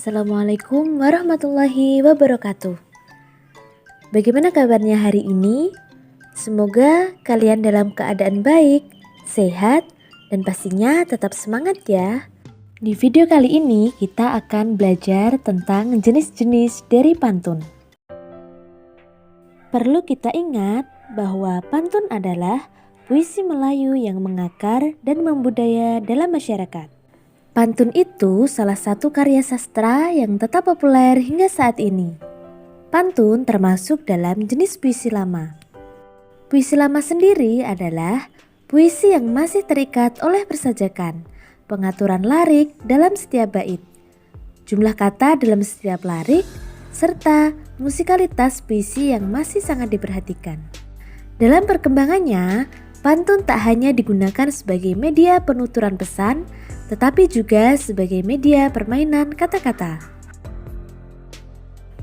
Assalamualaikum warahmatullahi wabarakatuh. Bagaimana kabarnya hari ini? Semoga kalian dalam keadaan baik, sehat, dan pastinya tetap semangat ya. Di video kali ini kita akan belajar tentang jenis-jenis dari pantun. Perlu kita ingat bahwa pantun adalah puisi Melayu yang mengakar dan membudaya dalam masyarakat. Pantun itu salah satu karya sastra yang tetap populer hingga saat ini. Pantun termasuk dalam jenis puisi lama. Puisi lama sendiri adalah puisi yang masih terikat oleh persajakan, pengaturan larik dalam setiap bait, jumlah kata dalam setiap larik, serta musikalitas puisi yang masih sangat diperhatikan. Dalam perkembangannya, pantun tak hanya digunakan sebagai media penuturan pesan, tetapi juga sebagai media permainan kata-kata.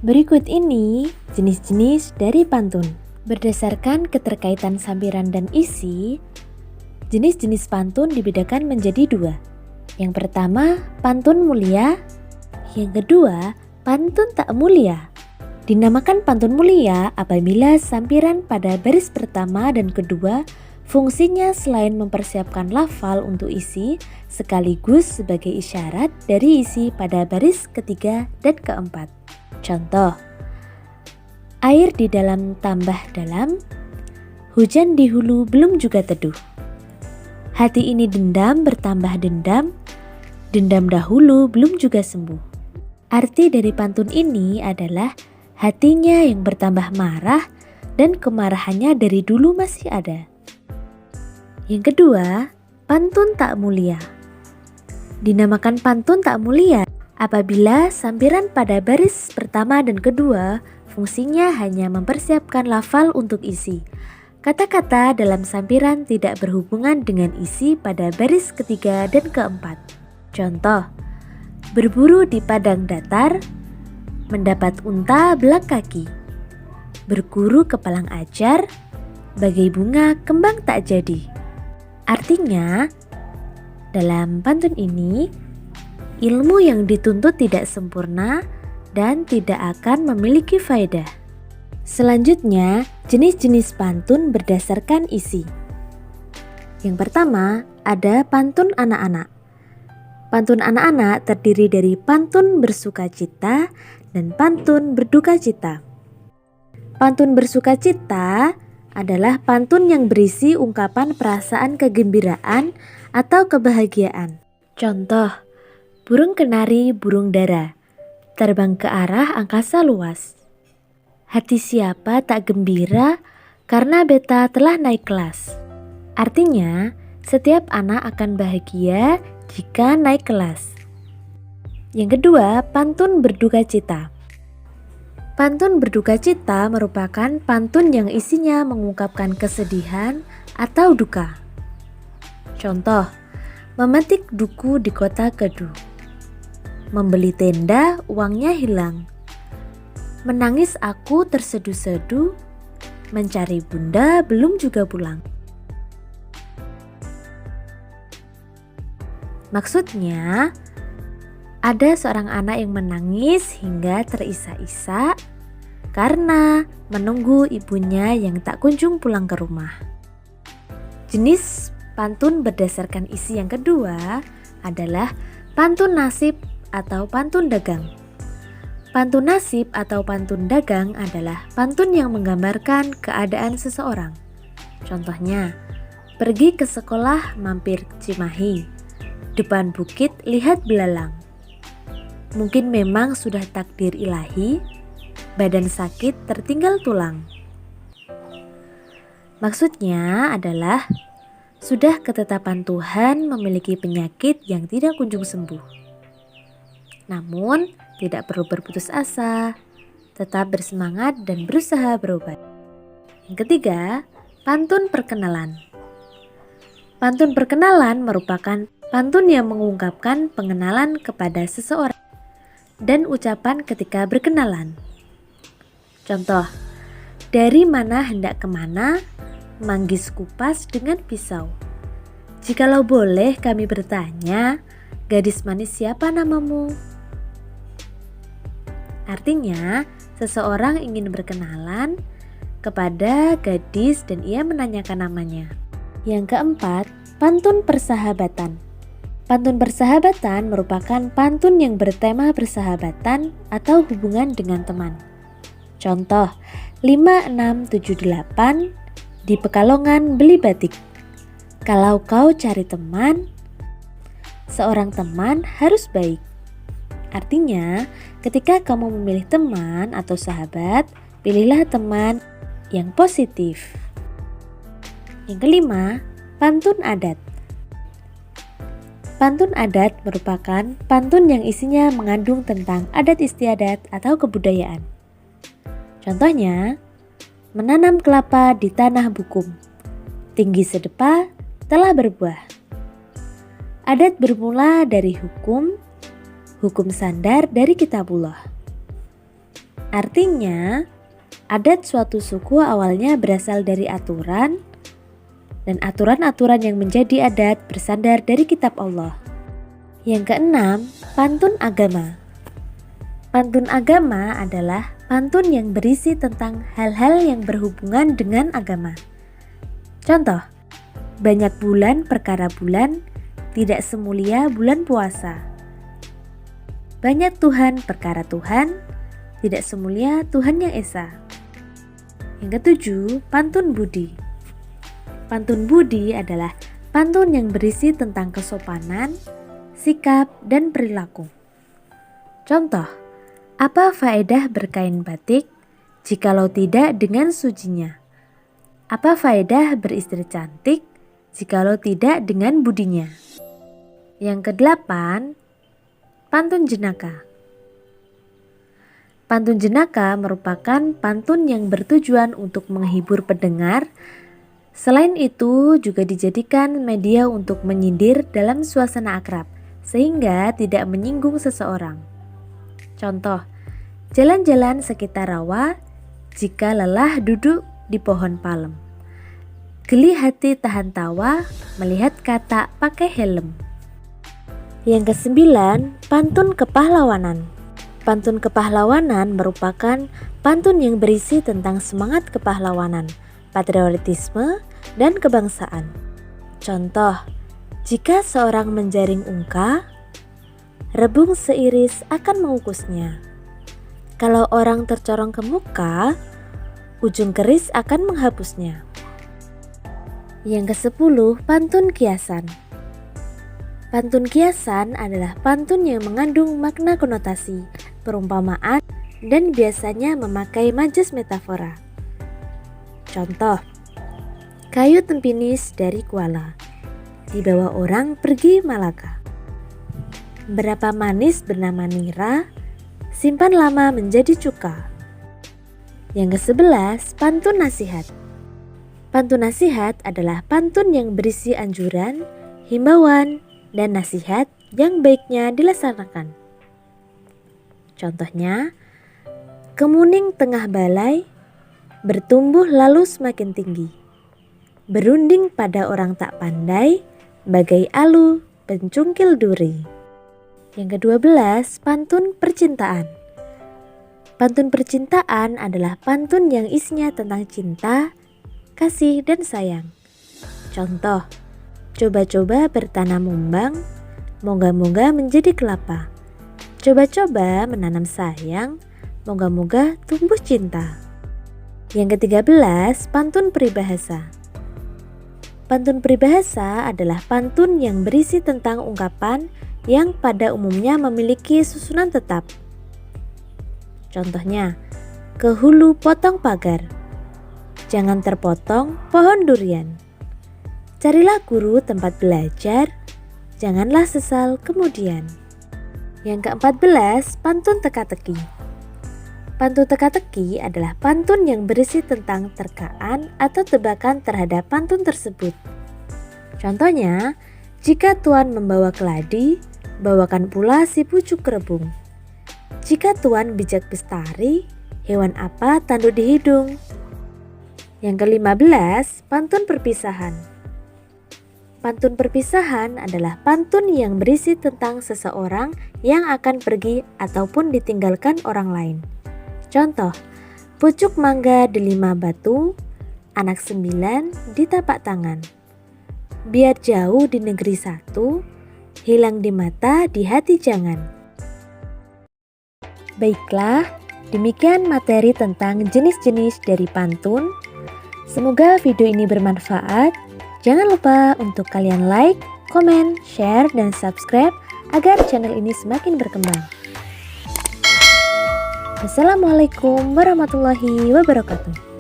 Berikut ini jenis-jenis dari pantun. Berdasarkan keterkaitan sampiran dan isi, jenis-jenis pantun dibedakan menjadi dua. Yang pertama, pantun mulia. Yang kedua, pantun tak mulia. Dinamakan pantun mulia apabila sampiran pada baris pertama dan kedua fungsinya selain mempersiapkan lafal untuk isi, sekaligus sebagai isyarat dari isi pada baris ketiga dan keempat. Contoh, air di dalam tambah dalam, hujan di hulu belum juga teduh. Hati ini dendam bertambah dendam, dendam dahulu belum juga sembuh. Arti dari pantun ini adalah hatinya yang bertambah marah dan kemarahannya dari dulu masih ada. Yang kedua, pantun tak mulia. Dinamakan pantun tak mulia apabila sampiran pada baris pertama dan kedua fungsinya hanya mempersiapkan lafal untuk isi. Kata-kata dalam sampiran tidak berhubungan dengan isi pada baris ketiga dan keempat. Contoh, berburu di padang datar, mendapat unta belang kaki, berguru ke palang ajar, bagai bunga kembang tak jadi. Artinya, dalam pantun ini, ilmu yang dituntut tidak sempurna dan tidak akan memiliki faedah. Selanjutnya, jenis-jenis pantun berdasarkan isi. Yang pertama, ada pantun anak-anak. Pantun anak-anak terdiri dari pantun bersukacita dan pantun berdukacita. Pantun bersukacita adalah pantun yang berisi ungkapan perasaan kegembiraan atau kebahagiaan. Contoh, burung kenari burung dara, terbang ke arah angkasa luas. Hati siapa tak gembira karena beta telah naik kelas. Artinya, setiap anak akan bahagia jika naik kelas. Yang kedua, pantun berdukacita. Pantun berdukacita merupakan pantun yang isinya mengungkapkan kesedihan atau duka. Contoh, memetik duku di kota Kedu, membeli tenda uangnya hilang, menangis aku terseduh-seduh, mencari bunda belum juga pulang. Maksudnya, ada seorang anak yang menangis hingga terisak-isak karena menunggu ibunya yang tak kunjung pulang ke rumah. Jenis pantun berdasarkan isi yang kedua adalah pantun nasib atau pantun dagang. Pantun nasib atau pantun dagang adalah pantun yang menggambarkan keadaan seseorang. Contohnya, pergi ke sekolah mampir Cimahi, depan bukit lihat belalang. Mungkin memang sudah takdir ilahi, badan sakit tertinggal tulang. Maksudnya adalah sudah ketetapan Tuhan memiliki penyakit yang tidak kunjung sembuh. Namun, tidak perlu berputus asa, tetap bersemangat dan berusaha berobat. Yang ketiga, pantun perkenalan. Pantun perkenalan merupakan pantun yang mengungkapkan pengenalan kepada seseorang dan ucapan ketika berkenalan. Contoh, dari mana hendak kemana, manggis kupas dengan pisau. Jikalau boleh kami bertanya, gadis manis siapa namamu? Artinya, seseorang ingin berkenalan kepada gadis dan ia menanyakan namanya. Yang keempat, pantun persahabatan. Pantun persahabatan merupakan pantun yang bertema persahabatan atau hubungan dengan teman. Contoh, 5678 di Pekalongan beli batik. Kalau kau cari teman, seorang teman harus baik. Artinya, ketika kamu memilih teman atau sahabat, pilihlah teman yang positif. Yang kelima, pantun adat. Pantun adat merupakan pantun yang isinya mengandung tentang adat istiadat atau kebudayaan. Contohnya, menanam kelapa di tanah bukum, tinggi sedepa telah berbuah. Adat bermula dari hukum sandar dari kitabullah. Artinya, adat suatu suku awalnya berasal dari aturan, dan aturan-aturan yang menjadi adat bersandar dari kitab Allah. Yang keenam, pantun agama. Pantun agama adalah pantun yang berisi tentang hal-hal yang berhubungan dengan agama. Contoh, banyak bulan perkara bulan, tidak semulia bulan puasa. Banyak Tuhan perkara Tuhan, tidak semulia Tuhan yang Esa. Yang ketujuh, pantun budi. Pantun budi adalah pantun yang berisi tentang kesopanan, sikap, dan perilaku. Contoh, apa faedah berkain batik jikalau tidak dengan sucinya? Apa faedah beristri cantik jikalau tidak dengan budinya? Yang kedelapan, pantun jenaka. Pantun jenaka merupakan pantun yang bertujuan untuk menghibur pendengar. Selain itu juga dijadikan media untuk menyindir dalam suasana akrab, sehingga tidak menyinggung seseorang. Contoh, jalan-jalan sekitar rawa, jika lelah duduk di pohon palem. Geli hati tahan tawa, melihat kata pakai helm. Yang kesembilan, pantun kepahlawanan. Pantun kepahlawanan merupakan pantun yang berisi tentang semangat kepahlawanan, patriotisme, dan kebangsaan. Contoh, jika seorang menjaring ungka, rebung seiris akan mengukusnya. Kalau orang tercorong ke muka, ujung keris akan menghapusnya. Yang kesepuluh, pantun kiasan. Pantun kiasan adalah pantun yang mengandung makna konotasi, perumpamaan, dan biasanya memakai majas metafora. Contoh, kayu tempinis dari Kuala, dibawa orang pergi Malaka. Berapa manis bernama nira, simpan lama menjadi cuka. Yang ke-11, pantun nasihat. Pantun nasihat adalah pantun yang berisi anjuran, himbauan, dan nasihat yang baiknya dilaksanakan. Contohnya, kemuning tengah balai, bertumbuh lalu semakin tinggi. Berunding pada orang tak pandai, bagai alu pencungkil duri. Yang ke-12, pantun percintaan. Pantun percintaan adalah pantun yang isinya tentang cinta, kasih, dan sayang. Contoh, coba-coba bertanam umbang, moga-moga menjadi kelapa. Coba-coba menanam sayang, moga-moga tumbuh cinta. Yang ke-13, pantun peribahasa. Pantun peribahasa adalah pantun yang berisi tentang ungkapan yang pada umumnya memiliki susunan tetap. Contohnya, ke hulu potong pagar, jangan terpotong pohon durian. Carilah guru tempat belajar, janganlah sesal kemudian. Yang ke-14, pantun teka-teki. Pantun teka-teki adalah pantun yang berisi tentang terkaan atau tebakan terhadap pantun tersebut. Contohnya, jika tuan membawa keladi, bawakan pula si pucuk rebung. Jika tuan bijak bestari, hewan apa tanduk di hidung? Yang ke-15, pantun perpisahan. Pantun perpisahan adalah pantun yang berisi tentang seseorang yang akan pergi ataupun ditinggalkan orang lain. Contoh, pucuk mangga delima batu, anak 9 di tapak tangan. Biar jauh di negeri satu, hilang di mata di hati jangan. Baiklah, demikian materi tentang jenis-jenis dari pantun. Semoga video ini bermanfaat. Jangan lupa untuk kalian like, komen, share, dan subscribe agar channel ini semakin berkembang. Wassalamualaikum warahmatullahi wabarakatuh.